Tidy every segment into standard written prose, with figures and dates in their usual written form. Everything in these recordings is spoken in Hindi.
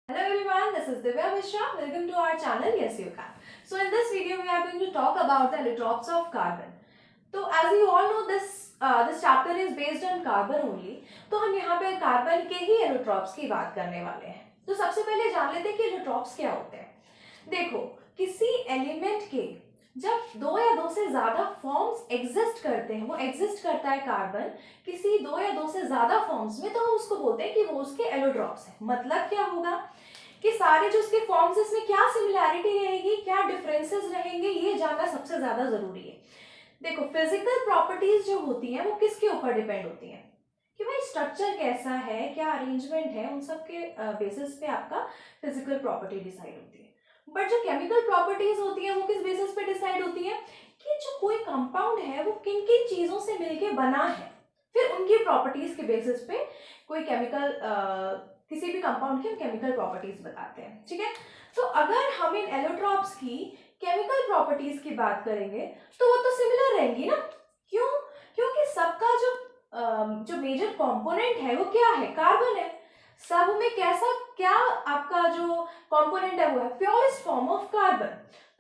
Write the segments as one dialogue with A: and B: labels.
A: Hello everyone, this is Divya Mishra. Welcome to our channel Yes You Can. So in this video we are going to talk about the allotropes of carbon. So as you all know this chapter is based on carbon only. तो हम यहाँ पे कार्बन के ही allotropes की बात करने वाले हैं. तो सबसे पहले जान लेते हैं कि allotropes क्या होते हैं. देखो, किसी एलिमेंट के जब दो या दो से ज्यादा फॉर्म्स एग्जिस्ट करते हैं, वो एग्जिस्ट करता है कार्बन किसी दो या दो से ज्यादा फॉर्म्स में, तो हम उसको बोलते हैं कि वो उसके एलोट्रॉप्स है. मतलब क्या होगा कि सारे जो उसके फॉर्म्स है इसमें क्या सिमिलैरिटी रहेगी, क्या डिफरेंसेस रहेंगे, ये जानना सबसे ज्यादा जरूरी है. देखो, फिजिकल प्रॉपर्टीज जो होती हैं वो किसके ऊपर डिपेंड होती हैं कि भाई स्ट्रक्चर कैसा है, क्या अरेंजमेंट है, उन सब के बेसिस पे आपका फिजिकल प्रॉपर्टी डिसाइड होती है. बट जो केमिकल प्रॉपर्टीज होती हैं वो किस बेसिस पे डिसाइड होती है कि जो कोई कंपाउंड है वो किन किन चीजों से मिलके बना है, फिर उनकी प्रॉपर्टीज के बेसिस पे कोई केमिकल किसी भी कंपाउंड की हम केमिकल प्रॉपर्टीज बताते हैं. ठीक है, तो अगर हम इन एलोट्रॉप्स की केमिकल प्रॉपर्टीज की बात करेंगे तो वो तो सिमिलर रहेंगी ना. क्यों? क्योंकि सबका जो मेजर कंपोनेंट है वो क्या है, कार्बन है. सब में कैसा क्या आपका जो कंपोनेंट है वो है प्योरेस्ट फॉर्म ऑफ कार्बन.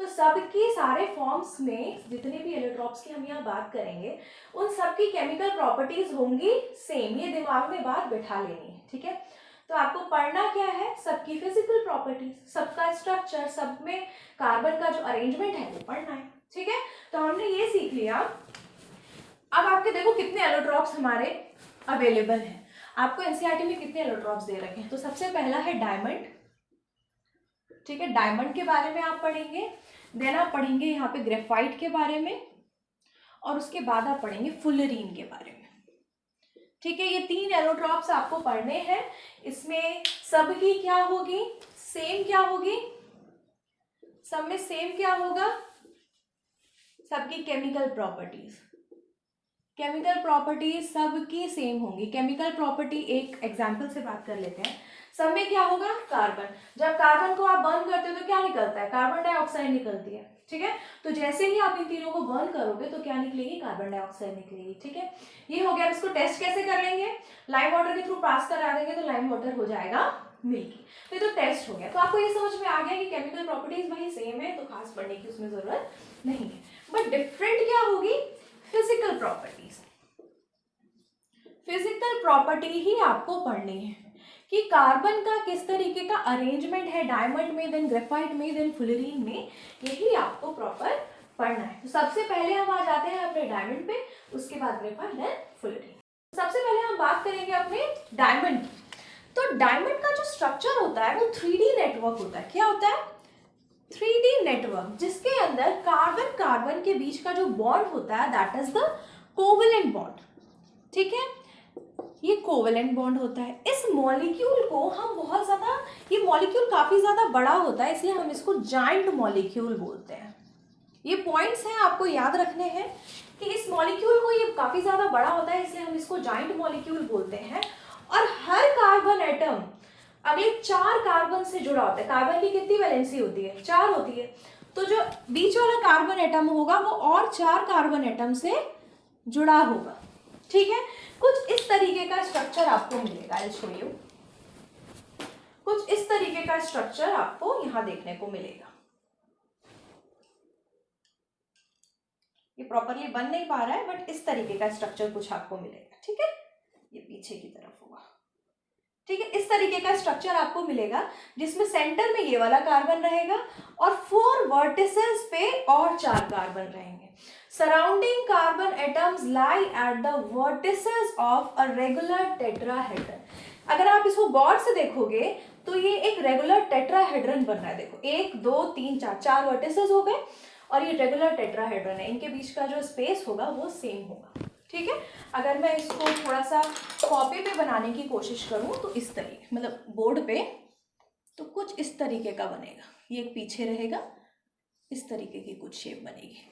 A: तो सबकी सारे फॉर्म्स में जितने भी एलोट्रॉप्स की हम यहाँ बात करेंगे उन सबकी केमिकल प्रॉपर्टीज होंगी सेम. ये दिमाग में बात बिठा लेनी है. ठीक है, तो आपको पढ़ना क्या है, सबकी फिजिकल प्रॉपर्टीज, सबका स्ट्रक्चर, सब में कार्बन का जो अरेंजमेंट है वो पढ़ना है. ठीक है, तो हमने ये सीख लिया. अब आपके देखो कितने एलोट्रॉप्स हमारे अवेलेबल हैं. आपको एनसीईआरटी में कितने एलोट्रॉप्स दे रखे हैं. तो सबसे पहला है डायमंड. ठीक है, डायमंड के बारे में आप पढ़ेंगे. देन आप पढ़ेंगे यहाँ पे ग्रेफाइट के बारे में, और उसके बाद आप पढ़ेंगे फुलरीन के बारे में. ठीक है, ये तीन एलोट्रॉप्स आपको पढ़ने हैं. इसमें सबकी क्या होगी, सेम क्या होगी, सब में सेम क्या होगा, सबकी केमिकल प्रॉपर्टीज. केमिकल प्रॉपर्टीज सबकी सेम होंगी. केमिकल प्रॉपर्टी एक एग्जांपल से बात कर लेते हैं. सब में क्या होगा, कार्बन. जब कार्बन को आप बर्न करते हो तो क्या निकलता है, कार्बन डाइऑक्साइड निकलती है. ठीक है, तो जैसे ही आप इन तीनों को बर्न करोगे तो क्या निकलेगी, कार्बन डाइऑक्साइड निकलेगी. ठीक है, ये हो गया. इसको टेस्ट कैसे कर लेंगे, लाइम वाटर के थ्रू पास करा देंगे तो लाइम वाटर हो जाएगा मिल्की. तो टेस्ट हो गया. तो आपको ये समझ में आ गया कि केमिकल प्रॉपर्टीज भाई सेम है, तो खास पढ़ने की उसमें जरूरत नहीं है. बट डिफरेंट क्या होगी, फिजिकल प्रॉपर्टीज. फिजिकल प्रॉपर्टी ही आपको पढ़नी है कि कार्बन का किस तरीके का अरेंजमेंट है डायमंड में, देन ग्रेफाइट में, देन फुलरीन में, यही आपको प्रॉपर पढ़ना है. तो सबसे पहले हम आ जाते हैं अपने डायमंड पे, उसके बाद ग्रेफाइट, देन फुलरीन. सबसे पहले हम बात करेंगे अपने डायमंड की. तो डायमंड का जो स्ट्रक्चर होता है वो 3D नेटवर्क होता है. क्या होता है, 3D नेटवर्क, जिसके अंदर कार्बन कार्बन के बीच का जो बॉन्ड होता है that is the covalent bond. ठीक है, ये कोवेलेंट बॉन्ड होता है. इस मॉलिक्यूल को हम बहुत ज्यादा, ये मॉलिक्यूल काफी ज्यादा बड़ा होता है इसलिए हम इसको जाइंट मॉलिक्यूल बोलते हैं. ये पॉइंट्स हैं आपको याद रखने हैं कि इस मॉलिक्यूल को, ये काफी ज्यादा बड़ा होता है इसलिए हम इसको जाइंट मॉलिक्यूल बोलते हैं. और हर कार्बन एटम अगले 4 कार्बन से जुड़ा होता है. कार्बन की कितनी वैलेंसी होती है, 4 होती है. तो जो बीच वाला कार्बन एटम होगा वो और 4 कार्बन एटम से जुड़ा होगा. ठीक है, कुछ इस तरीके का स्ट्रक्चर आपको मिलेगा. I show you. कुछ इस तरीके का स्ट्रक्चर आपको यहां देखने को मिलेगा. ये प्रॉपरली बन नहीं पा रहा है बट इस तरीके का स्ट्रक्चर कुछ आपको मिलेगा. ठीक है, ये पीछे की तरफ होगा. ठीक है, इस तरीके का स्ट्रक्चर आपको मिलेगा जिसमें सेंटर में ये वाला कार्बन रहेगा और 4 वर्टिसेस पे और 4 कार्बन रहेंगे. Surrounding carbon atoms lie at the vertices of a regular tetrahedron. अगर आप इसको गौर से देखोगे तो ये एक रेगुलर टेट्राहेड्रन बन रहा है. देखो 1 2 3 4 4 वर्टिसेस हो गए और ये रेगुलर टेट्राहेड्रन है. इनके बीच का जो स्पेस होगा वो सेम होगा. ठीक है, अगर मैं इसको थोड़ा सा कॉपी पे बनाने की कोशिश करूं तो इस तरीके, मतलब बोर्ड पे, तो कुछ इस तरीके का बनेगा. ये एक पीछे रहेगा, इस तरीके की कुछ शेप बनेगी.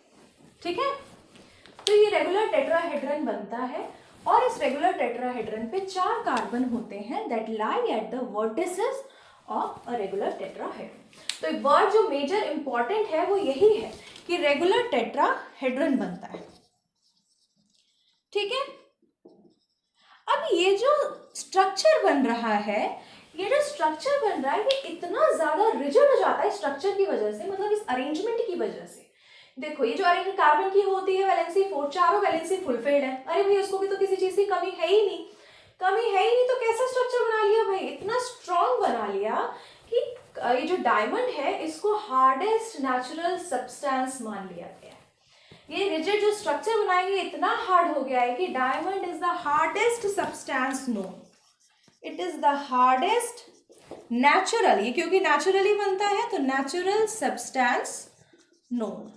A: ठीक है, तो ये रेगुलर टेट्राहेड्रन बनता है और इस रेगुलर टेट्राहेड्रन पे 4 कार्बन होते हैं that lie at the vertices of a regular tetrahedron. तो एक वर्ड जो मेजर इंपॉर्टेंट है वो यही है कि रेगुलर टेट्राहेड्रन बनता है. ठीक है, अब ये जो स्ट्रक्चर बन रहा है ये जो स्ट्रक्चर बन रहा है ये इतना ज्यादा रिजिड हो जाता है स्ट्रक्चर की वजह से, मतलब इस अरेंजमेंट की वजह से। देखो ये जो अरेंजमेंट कार्बन की होती है वैलेंसी 4, चारों वैलेंसी फुलफिल्ड है। अरे भाई उसको भी तो किसी चीज की कमी है ही नहीं, कमी है ही नहीं, तो कैसा स्ट्रक्चर बना लिया भाई, इतना स्ट्रॉन्ग बना लिया कि ये जो डायमंड है इसको हार्डेस्ट नेचुरल सब्सटेंस मान लिया गया है। ये रिजिड जो स्ट्रक्चर बनाएंगे इतना हार्ड हो गया है कि diamond is the hardest substance known, it is the hardest natural, ये क्योंकि नेचुरली बनता है तो नेचुरल सब्सटेंस नोन।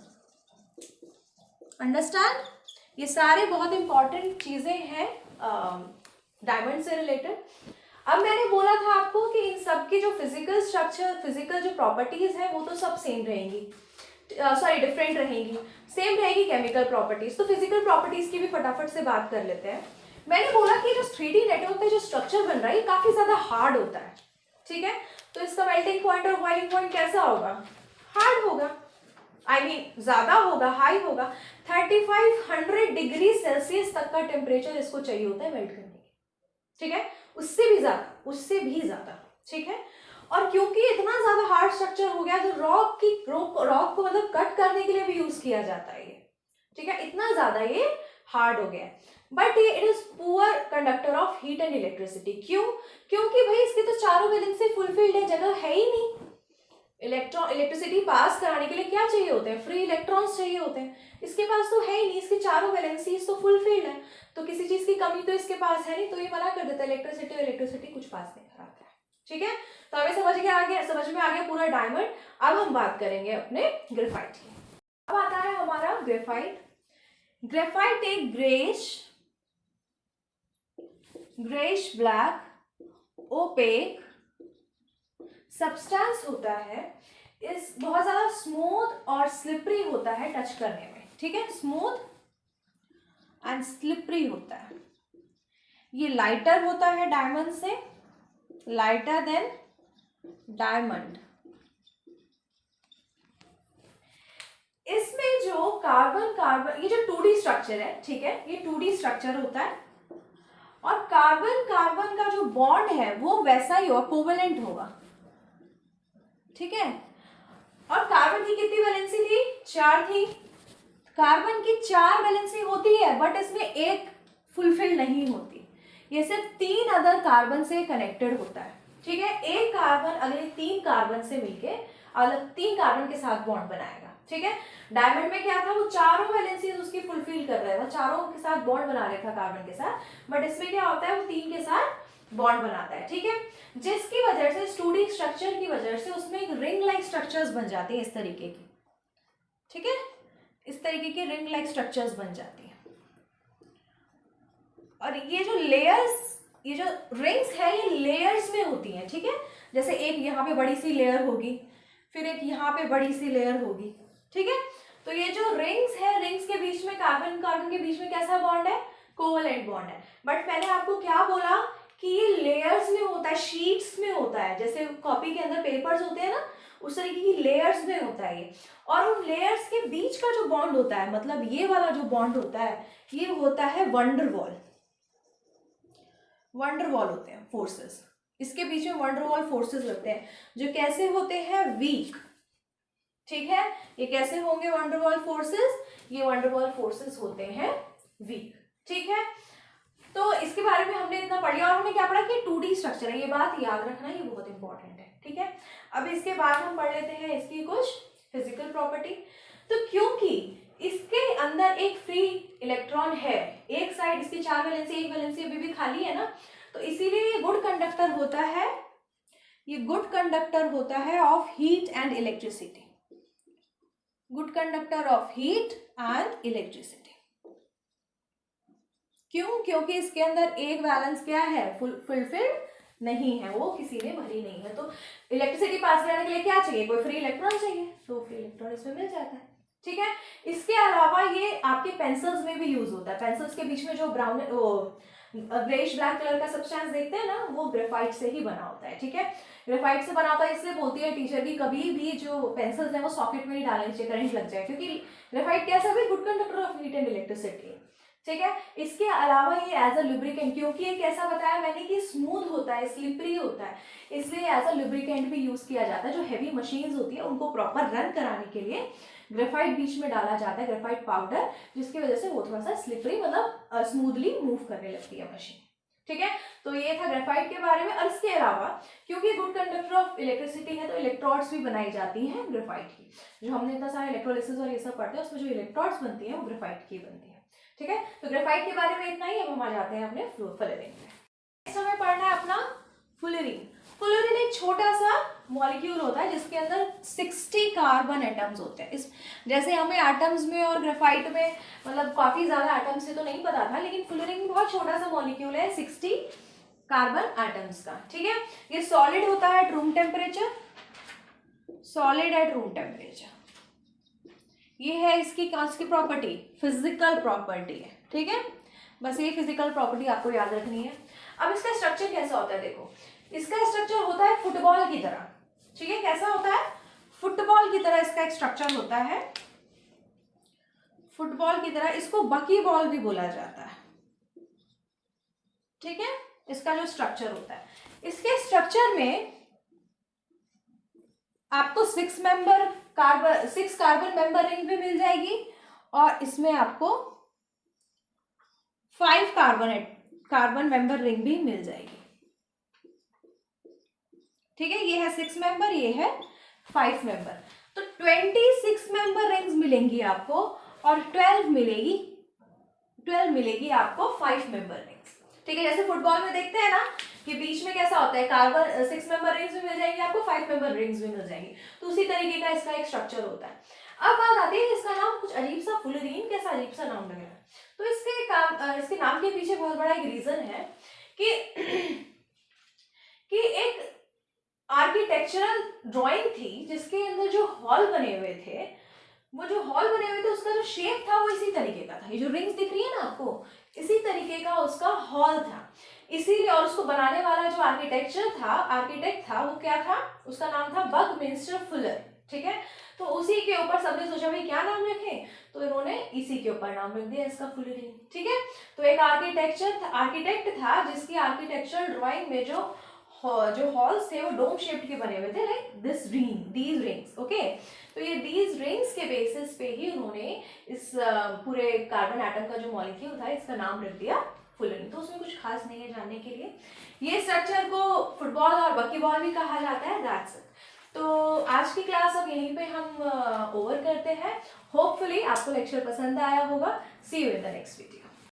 A: अंडरस्टैंड? ये सारे बहुत इंपॉर्टेंट चीजें हैं डायमंड से रिलेटेड। अब मैंने बोला था आपको कि इन सब की जो फिजिकल स्ट्रक्चर, फिजिकल जो प्रॉपर्टीज है वो तो सब सेम रहेंगी, सॉरी डिफरेंट रहेंगी, सेम रहेगी केमिकल प्रॉपर्टीज। तो फिजिकल प्रॉपर्टीज की भी फटाफट से बात कर लेते हैं। मैंने बोला कि जो 3D नेटवर्क पे जो स्ट्रक्चर बन रहा है ये काफी ज्यादा हार्ड होता है, ठीक है। तो इसका मेल्टिंग पॉइंट और बॉइलिंग पॉइंट कैसा होगा? हार्ड होगा, आई मीन ज्यादा होगा, हाई होगा। 3500 डिग्री सेल्सियस तक का टेम्परेचर इसको चाहिए होता है मेल्ट करने के, ठीक है, उससे भी ज्यादा, उससे भी ज्यादा, ठीक है। और क्योंकि इतना ज्यादा हार्ड स्ट्रक्चर हो गया तो रॉक को मतलब कट करने के लिए भी यूज किया जाता है ये, ठीक है, इतना ज्यादा ये हार्ड हो गया। बट ये it is poor conductor of heat and electricity. क्यों? क्योंकि भाई इसके तो चारों वैलेंसी फुलफिल्ड है, जगह है ही नहीं। इलेक्ट्रिसिटी पास कराने के लिए क्या चाहिए होते हैं? फ्री इलेक्ट्रॉन्स चाहिए होते हैं। इसके पास तो है ही नहीं, इसके चारों वैलेंसीज तो फुलफिल्ड है, तो किसी चीज की कमी तो इसके पास है नहीं, तो ये मना कर देता है इलेक्ट्रिसिटी कुछ पास नहीं कराता है, ठीक है। तो हमें समझ में आ गया पूरा डायमंड। अब हम बात करेंगे अपने ग्रेफाइट की। अब आता है हमारा ग्रेफाइट। ग्रेफाइट एक ग्रेश ब्लैक ओपेक सब्सटेंस होता है। इस बहुत ज्यादा स्मूथ और स्लिपरी होता है टच करने में, ठीक है, स्मूथ एंड स्लिपरी होता है। ये लाइटर होता है डायमंड से, लाइटर देन डायमंड। इसमें जो कार्बन ये जो 2D स्ट्रक्चर है, ठीक है, ये 2D स्ट्रक्चर होता है और कार्बन का जो बॉन्ड है वो वैसा ही होगा, कोवेलेंट होगा, ठीक है। और कार्बन की कितनी वैलेंसी थी? 4 थी। कार्बन की 4 वैलेंसी होती है बट इसमें एक फुलफिल नहीं होती, ये सिर्फ 3 अदर कार्बन से कनेक्टेड होता है, ठीक है। एक कार्बन अगले 3 कार्बन से मिलके अलग 3 कार्बन के साथ बॉन्ड बनाएगा, ठीक है। डायमंड में क्या था, वो चारों वैलेंसीज उसकी फुलफिल कर रहा था, चारों के साथ बॉन्ड बना रहा था कार्बन के साथ, बट इसमें क्या होता है वो 3 के साथ बॉन्ड बनाता है, ठीक है। जिसकी वजह से 2D स्ट्रक्चर की वजह से उसमें एक रिंग लाइक स्ट्रक्चर्स बन जाती है इस तरीके की, ठीक है, इस तरीके की रिंग लाइक स्ट्रक्चर्स बन जाती है। और ये जो लेयर्स, ये जो रिंग्स है ये लेयर्स में होती हैं, ठीक है। जैसे एक यहाँ पे बड़ी सी लेयर होगी, फिर एक यहाँ पे बड़ी सी लेयर होगी, ठीक है। तो ये जो रिंग्स है, रिंग्स के बीच में कार्बन के बीच में कैसा बॉन्ड है? कोवेलेंट बॉन्ड है। बट मैंने आपको क्या बोला कि ये लेयर्स में होता है, शीट्स में होता है, जैसे कॉपी के अंदर पेपर्स होते हैं ना, उस तरीके की लेयर्स में होता है ये। और उन लेयर्स के बीच का जो बॉन्ड होता है, मतलब ये वाला जो बॉन्ड होता है, ये होता है वंडरवॉल। वंडरवॉल होते हैं फोर्सेस, इसके बीच में वंडरवॉल फोर्सेस लगते हैं, जो कैसे होते हैं? वीक, ठीक है। ये कैसे होंगे वंडरवॉल फोर्सेस? ये वंडरवॉल फोर्सेस होते हैं वीक, ठीक है। तो इसके बारे में हमने इतना पढ़ लिया और हमने क्या पढ़ा कि 2D स्ट्रक्चर है, ये बात याद रखना, ये बहुत इंपॉर्टेंट है, ठीक है। अब इसके बाद हम पढ़ लेते हैं इसकी कुछ फिजिकल प्रॉपर्टी। तो क्योंकि इसके अंदर एक फ्री इलेक्ट्रॉन है, एक साइड इसकी 4 वैलेंसी, एक वैलेंसी अभी भी खाली है ना, तो इसीलिए ये गुड कंडक्टर होता है, ये गुड कंडक्टर होता है of heat and electricity, good conductor of heat and electricity. क्यों? क्योंकि इसके अंदर एक बैलेंस क्या है? फुलफिल्ड नहीं है, वो किसी ने भरी नहीं है। तो इलेक्ट्रिसिटी पास कराने के लिए क्या चाहिए? कोई फ्री इलेक्ट्रॉन चाहिए, तो फ्री इलेक्ट्रॉन इसमें मिल जाता है, ठीक है। इसके अलावा ये आपके पेंसिल्स में भी यूज होता है। पेंसिल्स के बीच में जो ब्राउन ग्रेइश ब्लैक कलर का सब्सटेंस देखते हैं ना, वो ग्रेफाइट से ही बना होता है, ठीक है। ग्रेफाइट से बना होता है, इसलिए बोलती है टीचर भी कभी भी जो पेंसिल्स हैं वो सॉकेट में नहीं डालने चाहिए, करंट लग जाए, क्योंकि ग्रेफाइट कैसा भी good conductor of heat and electricity, ठीक है। इसके अलावा ये एज अ लुब्रिकेंट, क्योंकि ये कैसा बताया मैंने कि स्मूथ होता है, स्लिपरी होता है, इसलिए एज अ लुब्रिकेंट भी यूज किया जाता है। जो हैवी मशीन्स होती है उनको प्रॉपर रन कराने के लिए ग्रेफाइट बीच में डाला जाता है, ग्रेफाइट पाउडर, जिसकी वजह से वो थोड़ा सा स्लिपरी मतलब स्मूथली मूव करने लगती है मशीन। ठीक है, तो ये था ग्रेफाइट के बारे में। और इसके अलावा क्योंकि गुड कंडक्टर ऑफ इलेक्ट्रिसिटी है तो इलेक्ट्रोड्स भी बनाई जाती हैं ग्रेफाइट की। जो हमने इतना सारे इलेक्ट्रोलिसिस और ये सब पढ़ते हैं उसमें जो इलेक्ट्रोड्स बनती है वो ग्रेफाइट की बनती है। ठीक है, तो ग्रेफाइट के बारे में इतना ही। अब हम आ जाते हैं अपने फुलरिन में। नेक्स्ट हमें पढ़ना है अपना फुलरिन। फुलरिन एक छोटा सा मॉलिक्यूल होता है जिसके अंदर 60 कार्बन एटम्स होते हैं। इस जैसे हमें एटम्स में और ग्रेफाइट में मतलब काफी ज्यादा एटम्स से तो नहीं पता था, लेकिन फुलरिन बहुत छोटा सा मॉलिक्यूल है 60 कार्बन एटम्स का। ठीक है, ये सॉलिड होता है at room temperature, solid at room temperature. ये है इसकी प्रॉपर्टी, फिजिकल प्रॉपर्टी है। ठीक है, बस ये फिजिकल प्रॉपर्टी आपको याद रखनी है। अब इसका स्ट्रक्चर कैसा होता है, देखो इसका स्ट्रक्चर होता है फुटबॉल की तरह। ठीक है, कैसा होता है, फुटबॉल की तरह इसका एक स्ट्रक्चर होता है, फुटबॉल की तरह। इसको बकी बॉल भी बोला जाता है। ठीक है, इसका जो स्ट्रक्चर होता है, इसके स्ट्रक्चर में आपको 6 कार्बन मेंबर रिंग भी मिल जाएगी और इसमें आपको 5 कार्बन मेंबर रिंग भी मिल जाएगी। ठीक है, ये है 6 मेंबर, ये है 5 मेंबर, तो 26 मेंबर रिंग्स मिलेंगी आपको और 12 मिलेगी आपको 5 मेंबर रिंग्स। ठीक है, जैसे फुटबॉल में देखते हैं ना कि बीच में कैसा होता है, कार्बन 6 मेंबर रिंग्स भी मिल जाएंगी आपको, 5 मेंबर रिंग्स भी मिल जाएंगी, तो उसी तरीके का इसका एक स्ट्रक्चर होता है। अब बात आती है इसका नाम कुछ अजीब सा, फुलरिन कैसा अजीब सा नाम लग रहा है। तो इसके नाम के पीछे बहुत बड़ा एक रीजन है कि एक आर्किटेक्चरल ड्राइंग थी जिसके अंदर जो हॉल बने हुए थे, वो जो हॉल बने हुए थे उसका जो शेप था वो इसी तरीके का था। ये जो रिंग्स दिख रही है ना आपको, इसी तरीके का उसका हॉल था, इसीलिए। और उसको बनाने वाला जो आर्किटेक्ट था वो क्या था, उसका नाम था बकमिंस्टर फुलर। ठीक है, तो उसी के ऊपर सबने सोचा भाई क्या नाम रखें, तो इन्होंने इसी के ऊपर नाम रख दिया इसका फुलरिन। ठीक है, तो एक आर्किटेक्ट था जिसकी आर्किटेक्चरल ड्राइंग में जो हॉल्स थे वो डोम शेप्ड के बने हुए थे, लाइक दीज रिंग्स। ओके, तो ये दीज रिंग्स के बेसिस पे ही उन्होंने इस पूरे कार्बन एटम का जो मॉलिक्यूल था इसका नाम रख दिया फुलरिन। तो उसमें कुछ खास नहीं है जानने के लिए। ये स्ट्रक्चर को फुटबॉल और बकी बॉल भी कहा जाता है। That's it. तो आज की क्लास अब यहीं पे हम ओवर करते हैं। होपफुली आपको लेक्चर पसंद आया होगा। See you in the next video.